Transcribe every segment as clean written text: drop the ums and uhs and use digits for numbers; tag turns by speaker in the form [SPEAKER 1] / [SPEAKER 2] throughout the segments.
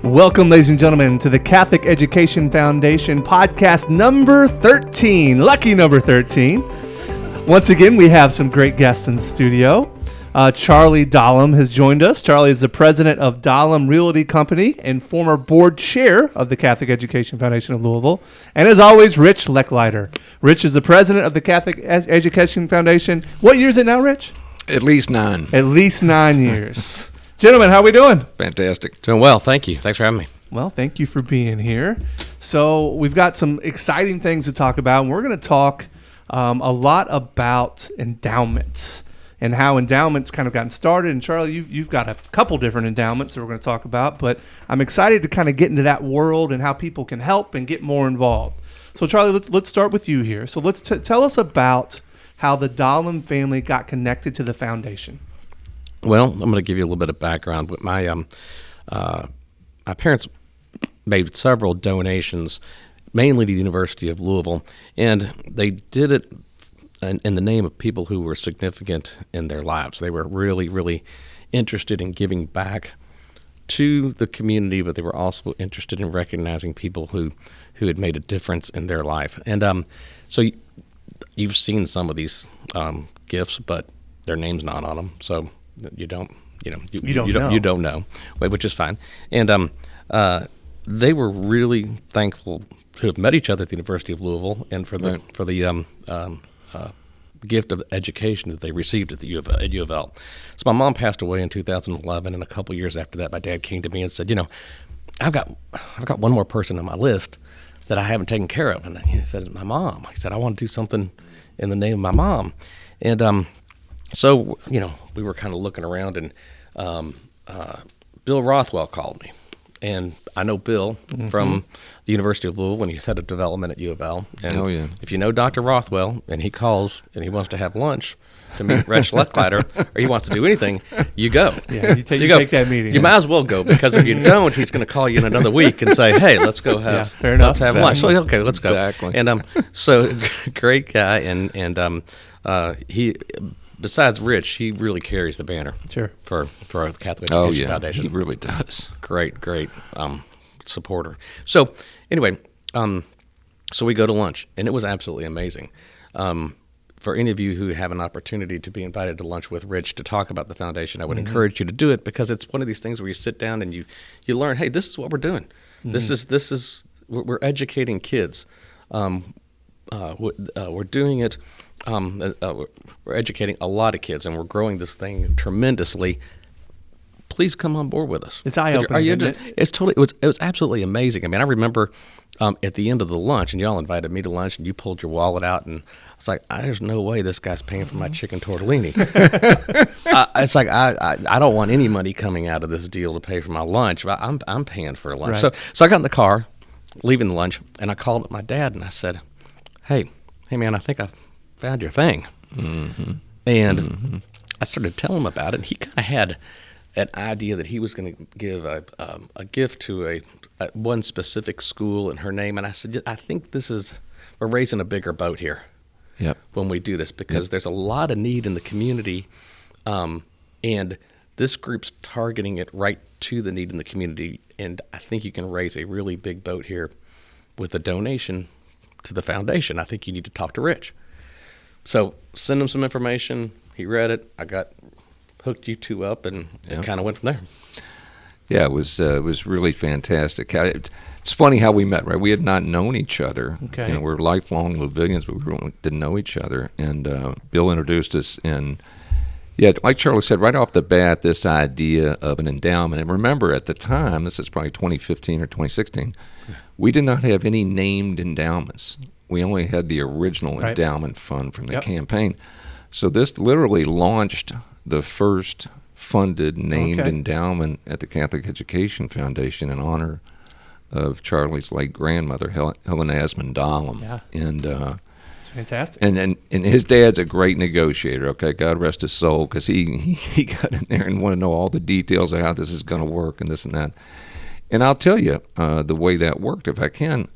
[SPEAKER 1] Welcome, ladies and gentlemen, to the Catholic Education Foundation podcast number 13. Lucky number 13. Once again, we have some great guests in the studio. Charlie Dahlem has joined us. Charlie is the president of Dahlem Realty Company and former board chair of the Catholic Education Foundation of Louisville. And as always, Rich Leckleiter. Rich is the president of the Catholic Education Foundation. What year is it now, Rich?
[SPEAKER 2] At least 9.
[SPEAKER 1] At least 9 years. Gentlemen, how are we doing?
[SPEAKER 2] Fantastic.
[SPEAKER 3] Doing well, thank you. Thanks for having me.
[SPEAKER 1] Well, thank you for being here. So we've got some exciting things to talk about, and we're going to talk a lot about endowments and how endowments kind of gotten started. And Charlie, you've got a couple different endowments that we're going to talk about, but I'm excited to kind of get into that world and how people can help and get more involved. So Charlie, let's start with you here. So let's tell us about how the Dahlem family got connected to the foundation.
[SPEAKER 3] Well, I'm going to give you a little bit of background. My parents made several donations, mainly to the University of Louisville, and they did it in the name of people who were significant in their lives. They were really, really interested in giving back to the community, but they were also interested in recognizing people who had made a difference in their life. And so you've seen some of these gifts, but their name's not on them, so you don't know, which is fine. And they were really thankful to have met each other at the University of Louisville, and for the gift of education that they received at at U of L. So my mom passed away in 2011, and a couple years after that, my dad came to me and said, I've got one more person on my list that I haven't taken care of, and he said, it's my mom. He said, I want to do something in the name of my mom, and so, we were kind of looking around, and Bill Rothwell called me. And I know Bill from the University of Louisville when he's head of development at U of L. And if you know Dr. Rothwell and he calls and he wants to have lunch to meet Rich Leckleiter, or he wants to do anything, you go.
[SPEAKER 1] Yeah, you take that meeting.
[SPEAKER 3] You might as well go, because if you don't, he's going to call you in another week and say, hey, let's go have lunch. So, okay, let's go.
[SPEAKER 2] Exactly.
[SPEAKER 3] And so great guy, and he... Besides Rich, he really carries the banner for our Catholic Education Foundation.
[SPEAKER 2] He really does.
[SPEAKER 3] Great supporter. So anyway, so we go to lunch, and it was absolutely amazing. For any of you who have an opportunity to be invited to lunch with Rich to talk about the foundation, I would encourage you to do it, because it's one of these things where you sit down and you learn, hey, this is what we're doing. This is we're educating kids. We're doing it. We're educating a lot of kids, and we're growing this thing tremendously. Please come on board with us.
[SPEAKER 1] It's eye-opening, isn't it?
[SPEAKER 3] It was absolutely amazing. I mean, I remember at the end of the lunch, and y'all invited me to lunch, and you pulled your wallet out, and it's like, there's no way this guy's paying for my chicken tortellini. It's like I don't want any money coming out of this deal to pay for my lunch. I'm paying for lunch.
[SPEAKER 1] Right.
[SPEAKER 3] So I got in the car, leaving the lunch, and I called up my dad, and I said, hey man, I think I found your thing. And I started telling him about it, and he kind of had an idea that he was going to give a gift to a one specific school in her name. And I said, I think we're raising a bigger boat here when we do this, because there's a lot of need in the community, and this group's targeting it right to the need in the community, and I think you can raise a really big boat here with a donation to the foundation. I think you need to talk to Rich. So send him some information. He read it. I got hooked you two up, and it kind of went from there.
[SPEAKER 2] Yeah, it was really fantastic. It's funny how we met, right? We had not known each other.
[SPEAKER 1] Okay.
[SPEAKER 2] We're lifelong Louisvillians, but we didn't know each other. And Bill introduced us, and like Charlie said, right off the bat, this idea of an endowment. And remember, at the time, this is probably 2015 or 2016, we did not have any named endowments. We only had the original endowment fund from the campaign. So this literally launched the first funded named endowment at the Catholic Education Foundation in honor of Charlie's late grandmother, Helen Asmund Dahlem.
[SPEAKER 1] Yeah.
[SPEAKER 2] And
[SPEAKER 1] it's fantastic.
[SPEAKER 2] And his dad's a great negotiator, okay? God rest his soul, because he got in there and wanted to know all the details of how this is going to work and this and that. And I'll tell you the way that worked, if I can.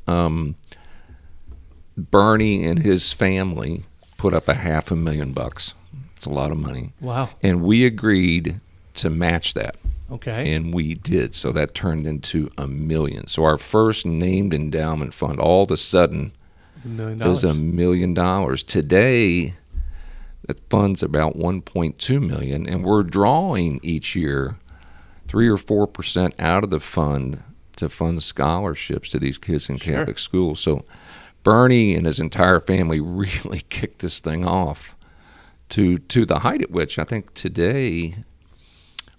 [SPEAKER 2] Bernie and his family put up $500,000. It's a lot of money.
[SPEAKER 1] Wow.
[SPEAKER 2] And we agreed to match that.
[SPEAKER 1] Okay.
[SPEAKER 2] And we did. So that turned into $1 million. So our first named endowment fund all of a sudden
[SPEAKER 1] It's $1 million.
[SPEAKER 2] was $1 million. Today, that fund's about $1.2 million, and we're drawing each year 3 or 4% out of the fund to fund scholarships to these kids in Catholic schools. So Bernie and his entire family really kicked this thing off to the height at which I think today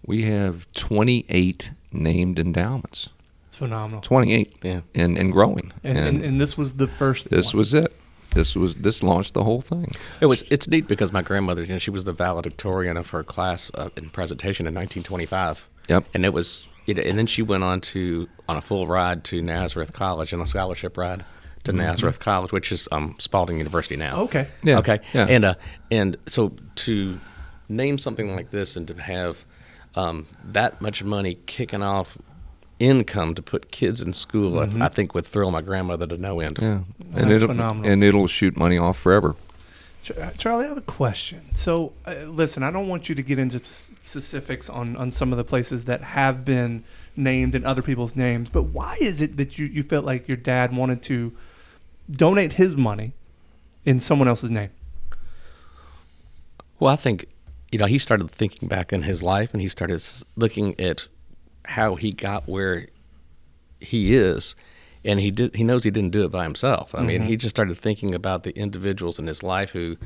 [SPEAKER 2] we have 28 named endowments.
[SPEAKER 1] It's phenomenal.
[SPEAKER 2] 28,
[SPEAKER 3] Yeah.
[SPEAKER 2] and growing.
[SPEAKER 1] And this was the first
[SPEAKER 2] This
[SPEAKER 1] one.
[SPEAKER 2] was it. This launched the whole thing.
[SPEAKER 3] It's neat because my grandmother, she was the valedictorian of her class in presentation in 1925.
[SPEAKER 2] Yep.
[SPEAKER 3] And and then she went on a full ride to Nazareth College, and a scholarship ride to Nazareth College, which is Spalding University now.
[SPEAKER 1] Okay.
[SPEAKER 2] Yeah.
[SPEAKER 3] Okay.
[SPEAKER 2] Yeah.
[SPEAKER 3] And so to name something like this and to have that much money kicking off income to put kids in school, I think would thrill my grandmother to no end.
[SPEAKER 2] Yeah,
[SPEAKER 1] That's phenomenal.
[SPEAKER 2] And it'll shoot money off forever.
[SPEAKER 1] Charlie, I have a question. So, listen, I don't want you to get into specifics on some of the places that have been named in other people's names, but why is it that you felt like your dad wanted to donate his money in someone else's name?
[SPEAKER 3] Well, I think, he started thinking back in his life, and he started looking at how he got where he is, and he knows he didn't do it by himself. I mean, he just started thinking about the individuals in his life who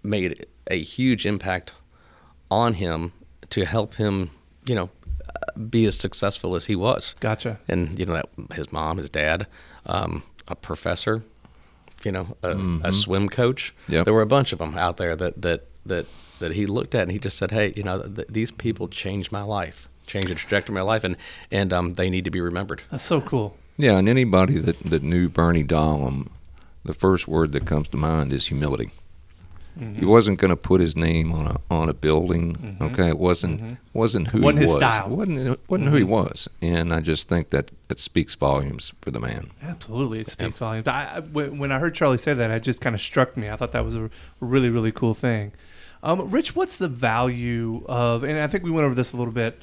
[SPEAKER 3] made a huge impact on him to help him, be as successful as he was.
[SPEAKER 1] Gotcha.
[SPEAKER 3] And his mom, his dad, a professor, a swim coach.
[SPEAKER 2] Yep.
[SPEAKER 3] There were a bunch of them out there that he looked at, and he just said, "Hey, these people changed my life, changed the trajectory of my life, and they need to be remembered."
[SPEAKER 1] That's so cool.
[SPEAKER 2] Yeah, and anybody that knew Bernie Dahlem, the first word that comes to mind is humility. He wasn't going to put his name on a building. Okay, it wasn't who
[SPEAKER 1] Wasn't
[SPEAKER 2] he
[SPEAKER 1] his
[SPEAKER 2] was.
[SPEAKER 1] style.
[SPEAKER 2] Wasn't who he was, and I just think that it speaks volumes for the man.
[SPEAKER 1] Absolutely, it speaks volumes. When I heard Charlie say that, it just kind of struck me. I thought that was a really, really cool thing. Rich, what's the value of, and I think we went over this a little bit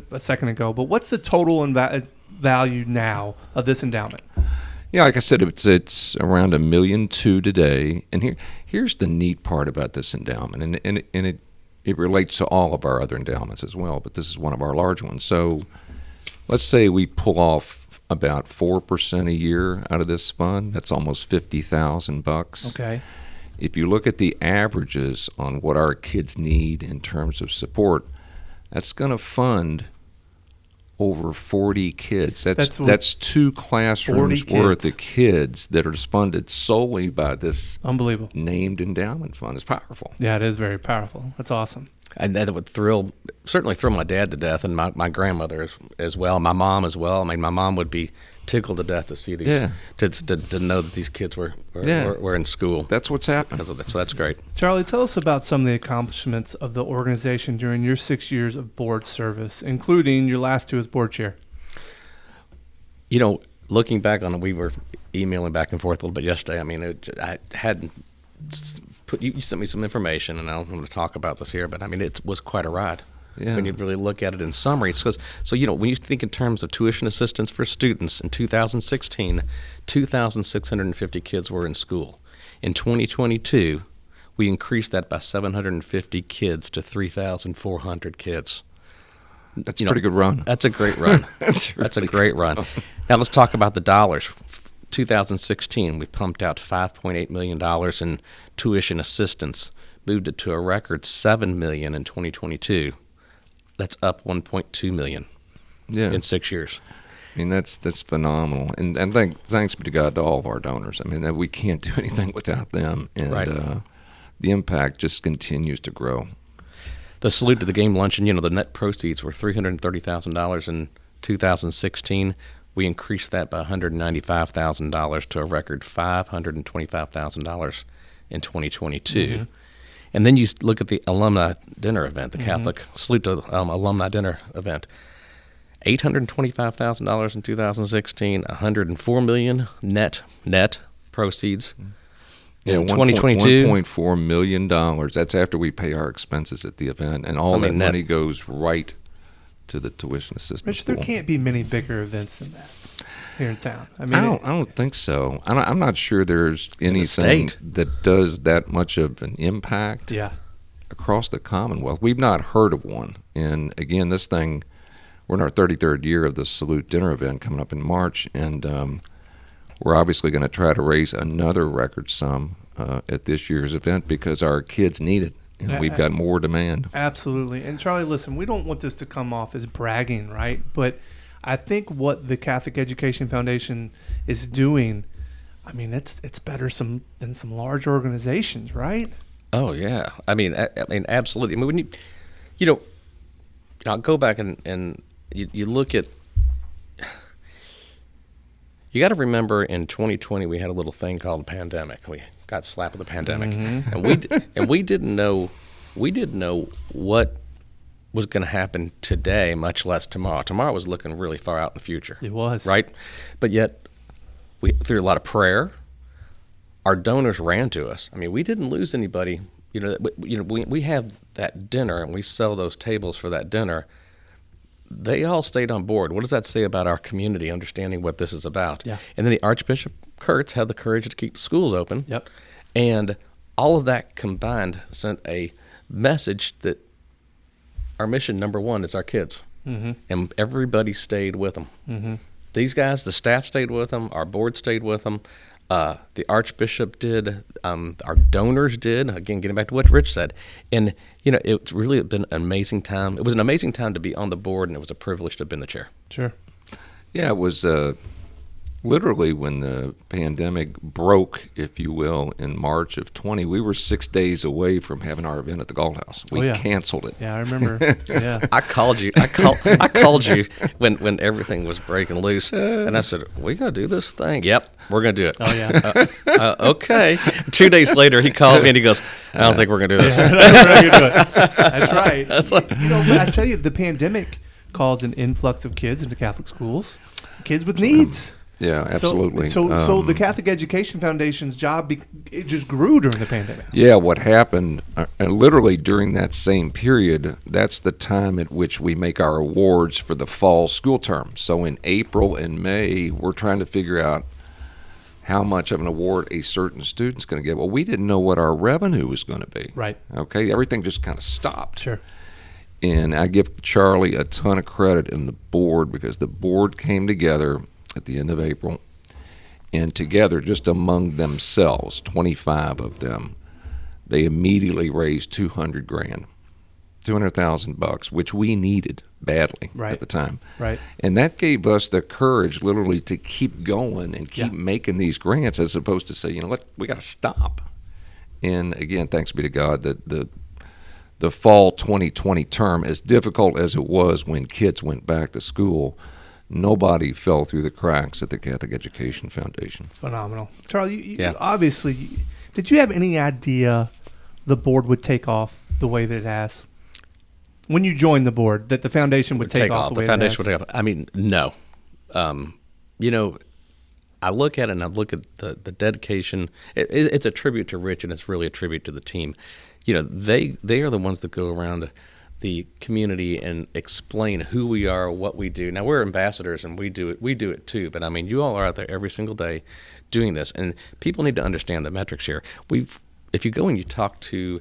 [SPEAKER 1] a second ago, but what's the total value now of this endowment?
[SPEAKER 2] Yeah, like I said, it's around $1.2 million today. And here's the neat part about this endowment, and it relates to all of our other endowments as well, but this is one of our large ones. So let's say we pull off about 4% a year out of this fund. That's almost $50,000.
[SPEAKER 1] Okay.
[SPEAKER 2] If you look at the averages on what our kids need in terms of support, that's going to fund over 40 kids. That's 2 classrooms worth of kids that are funded solely by this
[SPEAKER 1] Unbelievable
[SPEAKER 2] named endowment fund. It's powerful.
[SPEAKER 1] Yeah, it is very powerful. That's awesome.
[SPEAKER 3] And that would certainly thrill my dad to death, and my grandmother as well, my mom as well. I mean, my mom would be tickled to death to see these, to know that these kids were in school.
[SPEAKER 2] That's what's happening.
[SPEAKER 3] So that's great.
[SPEAKER 1] Charlie, tell us about some of the accomplishments of the organization during your 6 years of board service, including your last 2 as board chair.
[SPEAKER 3] Looking back on it, we were emailing back and forth a little bit yesterday. I mean, I hadn't you sent me some information, and I don't want to talk about this here, but I mean, it was quite a ride.
[SPEAKER 2] Yeah.
[SPEAKER 3] When you really look at it in summary. So when you think in terms of tuition assistance for students, in 2016, 2,650 kids were in school. In 2022, we increased that by 750 kids to 3,400 kids.
[SPEAKER 2] That's a pretty good run.
[SPEAKER 3] That's a great run.
[SPEAKER 2] That's
[SPEAKER 3] a great run. Now let's talk about the dollars. 2016, we pumped out $5.8 million in tuition assistance, moved it to a record $7 million in 2022. That's up $1.2 million in 6 years.
[SPEAKER 2] I mean, that's phenomenal. And thanks be to God to all of our donors. I mean, we can't do anything without them. And the impact just continues to grow.
[SPEAKER 3] The Salute to the Game luncheon, the net proceeds were $330,000 in 2016. We increased that by $195,000 to a record $525,000 in 2022. And then you look at the alumni dinner event, the Catholic Salute to Alumni Dinner event. $825,000 in 2016, $104 million net proceeds. In 2022,
[SPEAKER 2] $1.4 million. That's after we pay our expenses at the event, and all that money goes right to the tuition assistance
[SPEAKER 1] Rich, there
[SPEAKER 2] pool.
[SPEAKER 1] can't be many bigger events than that here in town. I mean,
[SPEAKER 2] I don't think so. I'm not sure there's anything
[SPEAKER 3] state.
[SPEAKER 2] that does that much of an impact
[SPEAKER 1] yeah.
[SPEAKER 2] across the Commonwealth. We've not heard of one. And again, this thing, we're in our 33rd year of the Salute Dinner event coming up in March, and we're obviously going to try to raise another record sum at this year's event because our kids need it, and we've got more demand.
[SPEAKER 1] Absolutely. And Charlie, listen, we don't want this to come off as bragging, right? But I think what the Catholic Education Foundation is doing, I mean, it's better than some large organizations, right?
[SPEAKER 3] Oh yeah, I mean absolutely. I mean, when I'll go back and you look at. You got to remember, in 2020 we had a little thing called the pandemic. We got slapped with the pandemic, and we didn't know what was going to happen today, much less tomorrow. Tomorrow was looking really far out in the future.
[SPEAKER 1] It was,
[SPEAKER 3] right, but yet we, through a lot of prayer, our donors ran to us. I mean, we didn't lose anybody. We have that dinner, and we sell those tables for that dinner. They all stayed on board. What does that say about our community, understanding what this is about?
[SPEAKER 1] Yeah.
[SPEAKER 3] And then the Archbishop Kurtz had the courage to keep the schools open.
[SPEAKER 1] Yep.
[SPEAKER 3] And all of that combined sent a message that our mission, number one, is our kids. Mm-hmm. And everybody stayed with them. Mm-hmm. These guys, the staff stayed with them. Our board stayed with them. The Archbishop did. Our donors did. Again, getting back to what Rich said. And, it's really been an amazing time. It was an amazing time to be on the board, and it was a privilege to have been the chair.
[SPEAKER 1] Sure.
[SPEAKER 2] Yeah, it was literally when the pandemic broke, if you will, in March of 20. We were 6 days away from having our event at the Galt House. We canceled it.
[SPEAKER 1] Yeah, I remember. Yeah.
[SPEAKER 3] I called you. I called you when everything was breaking loose, and I said, "We gonna do this thing?" Yep, we're gonna do it.
[SPEAKER 1] Oh yeah.
[SPEAKER 3] Okay. 2 days later, he called me and he goes, "I don't think we're gonna do this."
[SPEAKER 1] That's right. But I tell you, the pandemic caused an influx of kids into Catholic schools, kids with needs.
[SPEAKER 2] Yeah, absolutely.
[SPEAKER 1] So the Catholic Education Foundation's job, it just grew during the pandemic.
[SPEAKER 2] Yeah, what happened, literally during that same period, that's the time at which we make our awards for the fall school term. So in April and May, we're trying to figure out how much of an award a certain student's going to get. Well, we didn't know what our revenue was going to be.
[SPEAKER 1] Right.
[SPEAKER 2] Okay, everything just kind of stopped.
[SPEAKER 1] Sure.
[SPEAKER 2] And I give Charlie a ton of credit in the board because the board came together at the end of April, and together, just among themselves, 25 of them, they immediately raised $200,000, which we needed badly at the time.
[SPEAKER 1] Right.
[SPEAKER 2] And that gave us the courage, literally, to keep going and keep making these grants, as opposed to say, you know what, we got to stop. And again, thanks be to God that the fall 2020 term, as difficult as it was when kids went back to school, nobody fell through the cracks at the Catholic Education Foundation.
[SPEAKER 1] It's phenomenal. Charlie, you obviously, did you have any idea the board would take off the way that it has? When you joined the board, that the foundation would take off the way it has?
[SPEAKER 3] The foundation would take off. I mean, no. I look at it and I look at the dedication. It's a tribute to Rich, and it's really a tribute to the team. They are the ones that go around the community and explain who we are, what we do. Now, we're ambassadors, and we do it too. But I mean, you all are out there every single day doing this, and people need to understand the metrics here. If you go and you talk to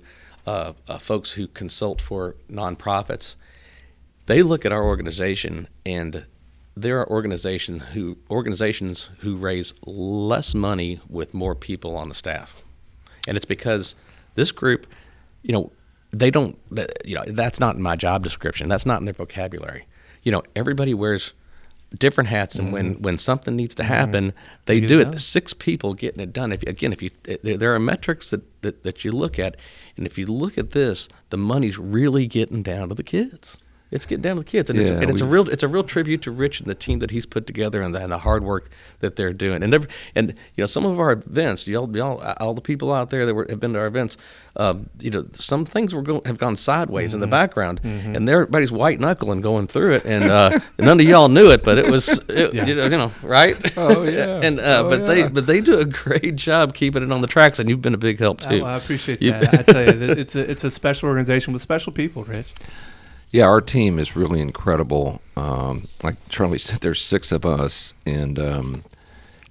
[SPEAKER 3] folks who consult for nonprofits, they look at our organization, and there are organizations who raise less money with more people on the staff, and it's because this group, they don't, that's not in my job description. That's not in their vocabulary. Everybody wears different hats, and when something needs to happen, they do it. 6 people getting it done. There are metrics that you look at, and if you look at this, the money's really getting down to the kids. It's getting down to the kids, and it's a real tribute to Rich and the team that he's put together, and the hard work that they're doing. And some of our events, y'all, all the people out there that have been to our events, some things have gone sideways in the background, and everybody's white knuckling going through it, and none of y'all knew it, but it was, right?
[SPEAKER 2] Oh yeah.
[SPEAKER 3] But they do a great job keeping it on the tracks, and you've been a big help too.
[SPEAKER 1] I appreciate that. I tell you, it's a special organization with special people, Rich.
[SPEAKER 2] Yeah, our team is really incredible. Like Charlie said, there's 6 of us, and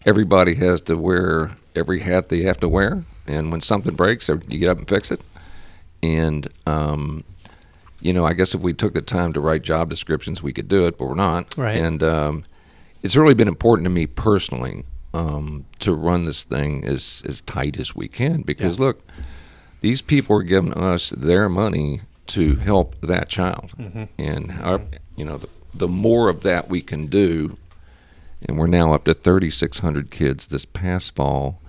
[SPEAKER 2] everybody has to wear every hat they have to wear. And when something breaks, you get up and fix it. And I guess if we took the time to write job descriptions, we could do it, but we're not.
[SPEAKER 1] Right.
[SPEAKER 2] And it's really been important to me personally to run this thing as tight as we can, because look, these people are giving us their money to help that child, and the more of that we can do, and we're now up to 3,600 kids this past fall,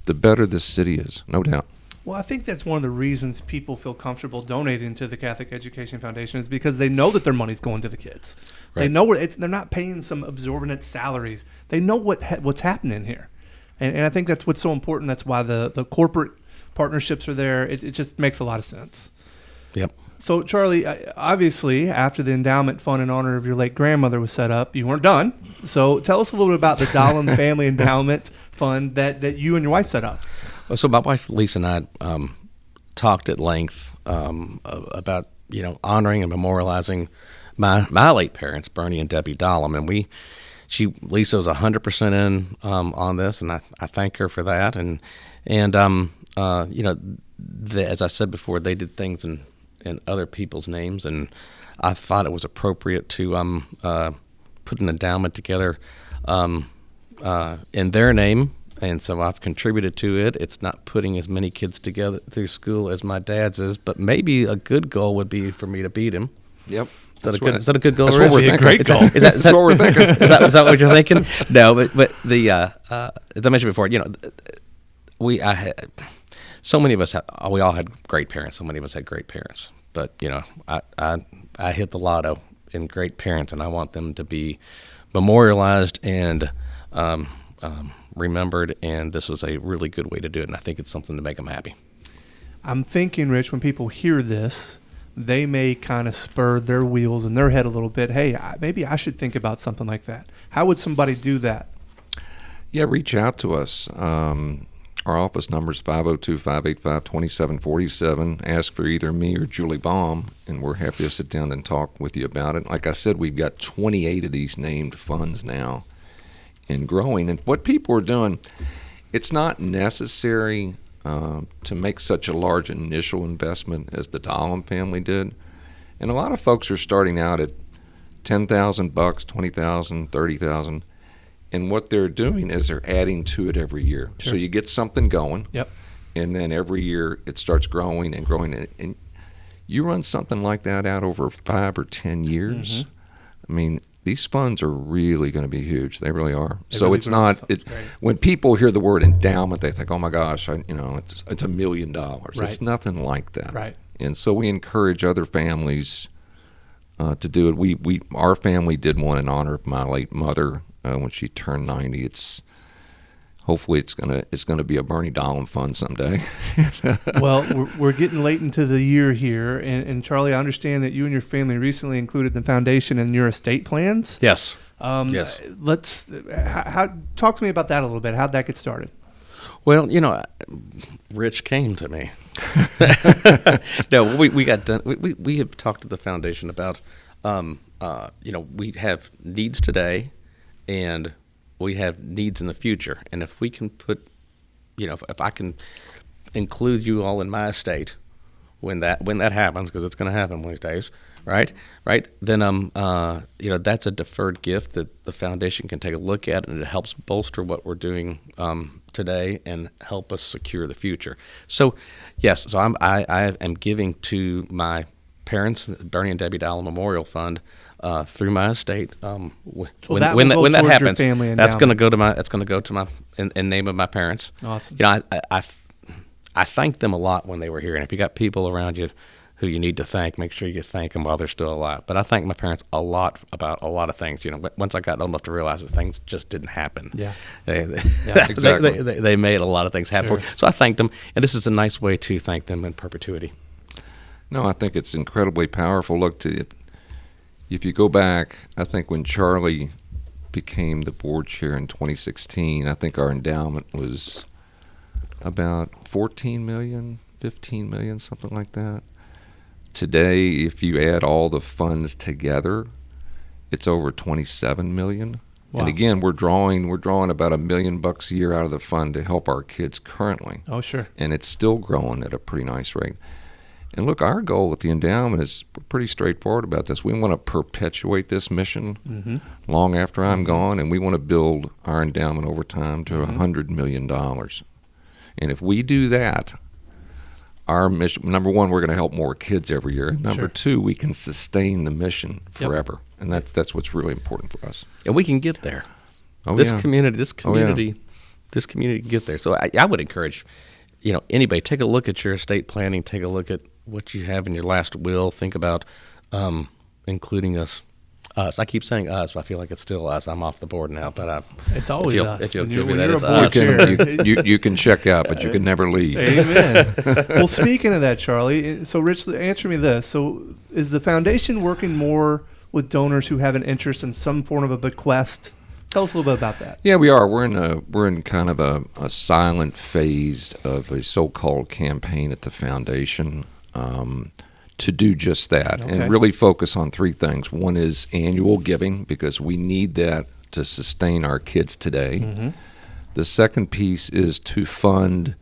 [SPEAKER 2] the better this city is, no doubt.
[SPEAKER 1] Well, I think that's one of the reasons people feel comfortable donating to the Catholic Education Foundation is because they know that their money's going to the kids. Right. They know they're not paying some exorbitant salaries. They know what's happening here, and I think that's what's so important. That's why the corporate partnerships are there. It just makes a lot of sense.
[SPEAKER 3] Yep.
[SPEAKER 1] So, Charlie, obviously, after the endowment fund in honor of your late grandmother was set up, you weren't done. So tell us a little bit about the Dahlem Family Endowment Fund that you and your wife set up.
[SPEAKER 3] Well, so my wife, Lisa, and I talked at length about, honoring and memorializing my late parents, Bernie and Debbie Dahlem. And Lisa was 100% in on this, and I thank her for that. And as I said before, they did things in other people's names, and I thought it was appropriate to put an endowment together in their name, and so I've contributed to it. It's not putting as many kids together through school as my dad's is, but maybe a good goal would be for me to beat him.
[SPEAKER 2] Yep.
[SPEAKER 3] Is that a good goal?
[SPEAKER 2] That's what we're thinking.
[SPEAKER 1] Great goal.
[SPEAKER 2] That's what we're thinking.
[SPEAKER 3] Is that what you're thinking? No, but the as I mentioned before, so many of us we all had great parents. So many of us had great parents. But I hit the lotto in great parents, and I want them to be memorialized and remembered. And this was a really good way to do it, and I think it's something to make them happy.
[SPEAKER 1] I'm thinking, Rich, when people hear this, they may kind of spur their wheels in their head a little bit. Hey, maybe I should think about something like that. How would somebody do that?
[SPEAKER 2] Yeah, reach out to us. Our office number is 502-585-2747. Ask for either me or Julie Baum, and we're happy to sit down and talk with you about it. Like I said, we've got 28 of these named funds now and growing. And what people are doing, it's not necessary to make such a large initial investment as the Dahlem family did. And a lot of folks are starting out at $10,000, $20,000, $30,000. And what they're doing is they're adding to it every year. Sure. So you get something going, and then every year it starts growing and growing. And you run something like that out over 5 or 10 years, I mean, these funds are really going to be huge. They really are. So it's not when people hear the word endowment, they think, "Oh my gosh, it's $1 million." Right. It's nothing like that. Right. And so we encourage other families to do it. Our family did one in honor of my late mother when she turned 90. Hopefully it's gonna be a Bernie Dahlem fund someday.
[SPEAKER 1] Well, we're getting late into the year here, and Charlie, I understand that you and your family recently included the foundation in your estate plans.
[SPEAKER 3] Yes.
[SPEAKER 1] Yes. Talk to me about that a little bit. How'd that get started?
[SPEAKER 3] Well, Rich came to me. No, we got done. We have talked to the foundation about, we have needs today, and we have needs in the future. And if we can put, if I can include you all in my estate when that happens, because it's going to happen one of these days, right? Then that's a deferred gift that the foundation can take a look at, and it helps bolster what we're doing today and help us secure the future. So, yes, I am giving to my parents, Bernie and Debbie Dahlem Memorial Fund, through my estate. When that happens, that's going to go to my in name of my parents.
[SPEAKER 1] Awesome.
[SPEAKER 3] I thank them a lot when they were here, and if you got people around you who you need to thank, make sure you thank them while they're still alive. But I thank my parents a lot about a lot of things. Once I got old enough to realize that things just didn't happen. Yeah.
[SPEAKER 2] Exactly.
[SPEAKER 3] They made a lot of things happen. Sure. So I thanked them, and this is a nice way to thank them in perpetuity.
[SPEAKER 2] No, I think it's incredibly powerful. Look, if you go back, I think when Charlie became the board chair in 2016, I think our endowment was about $14 million, $15 million, something like that. Today, if you add all the funds together, it's over $27 million.
[SPEAKER 1] Wow.
[SPEAKER 2] And again, we're drawing about $1 million a year out of the fund to help our kids currently.
[SPEAKER 1] Oh, sure.
[SPEAKER 2] And it's still growing at a pretty nice rate. And look, our goal with the endowment is pretty straightforward about this. We want to perpetuate this mission long after I'm gone, and we want to build our endowment over time to $100 million. And if we do that, our mission, number one, we're going to help more kids every year. Number two, we can sustain the mission forever. And that's what's really important for us.
[SPEAKER 3] And we can get there.
[SPEAKER 2] Oh,
[SPEAKER 3] This
[SPEAKER 2] yeah.
[SPEAKER 3] community
[SPEAKER 2] Oh,
[SPEAKER 3] can get there. So I would encourage, anybody, take a look at your estate planning, take a look at what you have in your last will, think about including us. I keep saying us, but I feel like it's still us. I'm off the board now, but
[SPEAKER 1] It's always us.
[SPEAKER 3] if you'll
[SPEAKER 1] When
[SPEAKER 3] give me
[SPEAKER 1] you're
[SPEAKER 3] that, it's
[SPEAKER 1] a board
[SPEAKER 3] us.
[SPEAKER 1] chair.
[SPEAKER 2] You can check out, but you can never leave.
[SPEAKER 1] Amen. Well, speaking of that, Charlie, so Rich, answer me this. So is the foundation working more with donors who have an interest in some form of a bequest? Tell us a little bit about that.
[SPEAKER 2] Yeah, we are. We're in kind of a silent phase of a so-called campaign at the foundation to do just that and really focus on three things. One is annual giving, because we need that to sustain our kids today. The second piece is to fund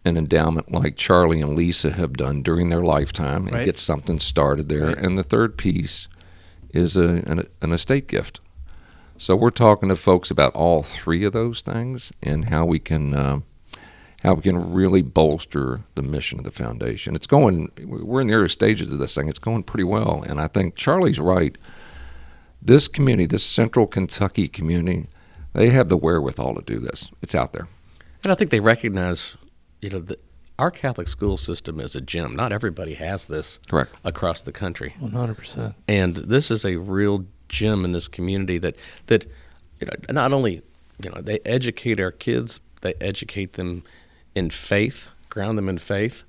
[SPEAKER 2] an endowment like Charlie and Lisa have done during their lifetime and get something started there. And the third piece is an estate gift. So we're talking to folks about all three of those things and how we can really bolster the mission of the foundation. We're in the early stages of this thing. It's going pretty well, and I think Charlie's right. This community, this Central Kentucky community, they have the wherewithal to do this. It's out there.
[SPEAKER 3] And I think they recognize, our Catholic school system is a gem. Not everybody has this
[SPEAKER 2] Correct.
[SPEAKER 3] across the country.
[SPEAKER 1] 100%.
[SPEAKER 3] And this is a real gem in this community that not only they educate our kids, they educate them in faith, ground them in faith,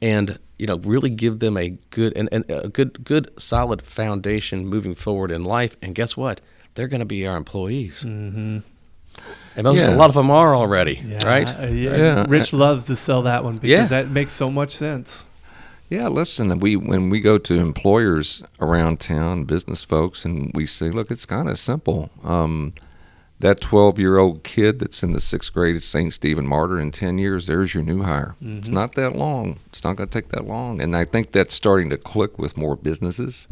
[SPEAKER 3] and really give them a good and a good solid foundation moving forward in life. And guess what? They're going to be our employees. And a lot of them are already, right?
[SPEAKER 1] Yeah. Rich loves to sell that one because that makes so much sense.
[SPEAKER 2] Yeah, listen, when we go to employers around town, business folks, and we say, look, it's kind of simple. That 12-year-old kid that's in the 6th grade at St. Stephen Martyr, in 10 years, there's your new hire. It's not that long. It's not going to take that long. And I think that's starting to click with more businesses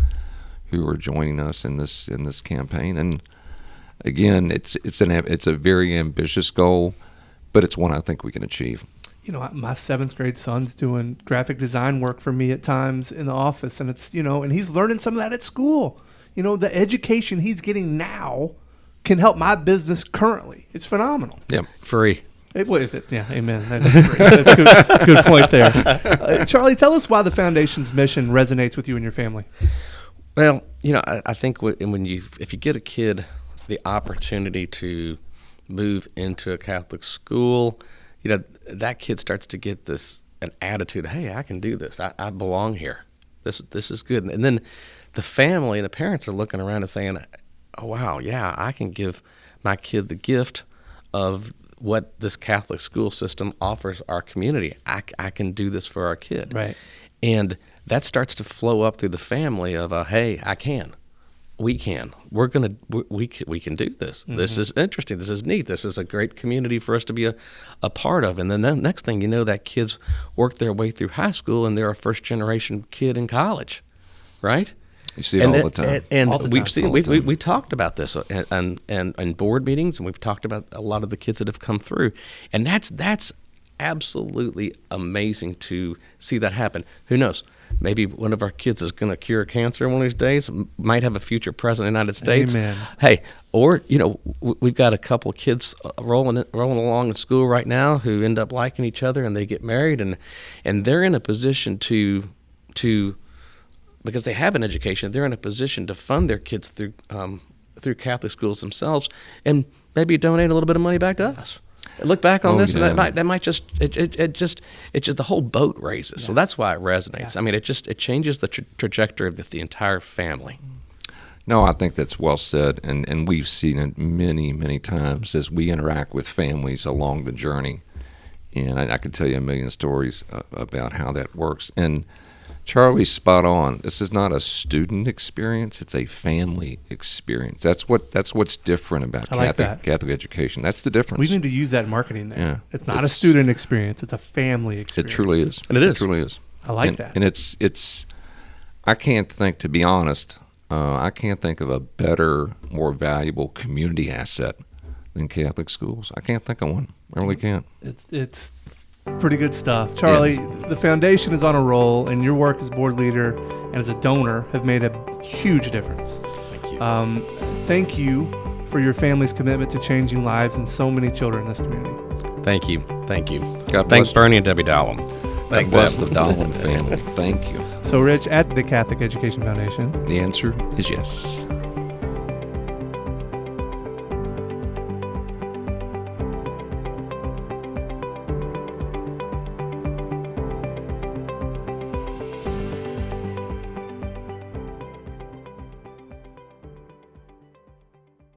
[SPEAKER 2] who are joining us in this campaign. And again, it's a very ambitious goal, but it's one I think we can achieve.
[SPEAKER 1] My 7th grade son's doing graphic design work for me at times in the office, and it's, and he's learning some of that at school. The education he's getting now can help my business currently. It's phenomenal.
[SPEAKER 2] Yeah.
[SPEAKER 3] Free.
[SPEAKER 1] Amen. That's a good point there. Charlie, tell us why the foundation's mission resonates with you and your family.
[SPEAKER 3] Well, I think if you get a kid the opportunity to move into a Catholic school, that kid starts to get an attitude, hey, I can do this. I belong here. This is good. And then the family and the parents are looking around and saying, oh, wow, yeah, I can give my kid the gift of what this Catholic school system offers our community. I can do this for our kid.
[SPEAKER 1] Right.
[SPEAKER 3] And that starts to flow up through the family of, hey, I can. We can. We can do this. This is interesting. This is neat. This is a great community for us to be a part of. And then the next thing you know, that kid's worked their way through high school and they're a first-generation kid in college, right?
[SPEAKER 2] You see it all the time.
[SPEAKER 3] And
[SPEAKER 1] All the
[SPEAKER 3] we've
[SPEAKER 1] time.
[SPEAKER 3] seen we talked about this and board meetings, and we've talked about a lot of the kids that have come through, and that's absolutely amazing to see that happen. Who knows? Maybe one of our kids is going to cure cancer one of these days. Might have a future president of the United States.
[SPEAKER 1] Amen.
[SPEAKER 3] Hey, or we've got a couple of kids rolling along in school right now who end up liking each other, and they get married, and they're in a position to because they have an education, they're in a position to fund their kids through Catholic schools themselves, and maybe donate a little bit of money back to us. Look back on this, and that might just the whole boat raises. So that's why it resonates. I mean, it changes the trajectory of the entire family.
[SPEAKER 2] No, I think that's well said, and we've seen it many, many times as we interact with families along the journey. And I could tell you a million stories about how that works. And Charlie's spot on. This is not a student experience; it's a family experience. That's what's different about
[SPEAKER 1] I like that.
[SPEAKER 2] Catholic education. That's the difference.
[SPEAKER 1] We need to use that in marketing there.
[SPEAKER 2] Yeah.
[SPEAKER 1] It's not a student experience; it's a family
[SPEAKER 2] It
[SPEAKER 1] experience.
[SPEAKER 2] truly is.
[SPEAKER 3] And it is.
[SPEAKER 2] It truly is.
[SPEAKER 1] I like that.
[SPEAKER 2] And it's. I can't think, to be honest, I can't think of a better, more valuable community asset than Catholic schools. I can't think of one. I really can't.
[SPEAKER 1] It's pretty good stuff. Charlie, the foundation is on a roll, and your work as board leader and as a donor have made a huge difference.
[SPEAKER 3] Thank you.
[SPEAKER 1] Thank you for your family's commitment to changing lives and so many children in this community.
[SPEAKER 3] Thank you. Thank you.
[SPEAKER 2] God
[SPEAKER 3] Thanks,
[SPEAKER 2] bless,
[SPEAKER 3] Bernie and Debbie Dahlem.
[SPEAKER 2] God bless the Dahlem family. Thank you.
[SPEAKER 1] So, Rich, at the Catholic Education Foundation,
[SPEAKER 2] The answer is yes.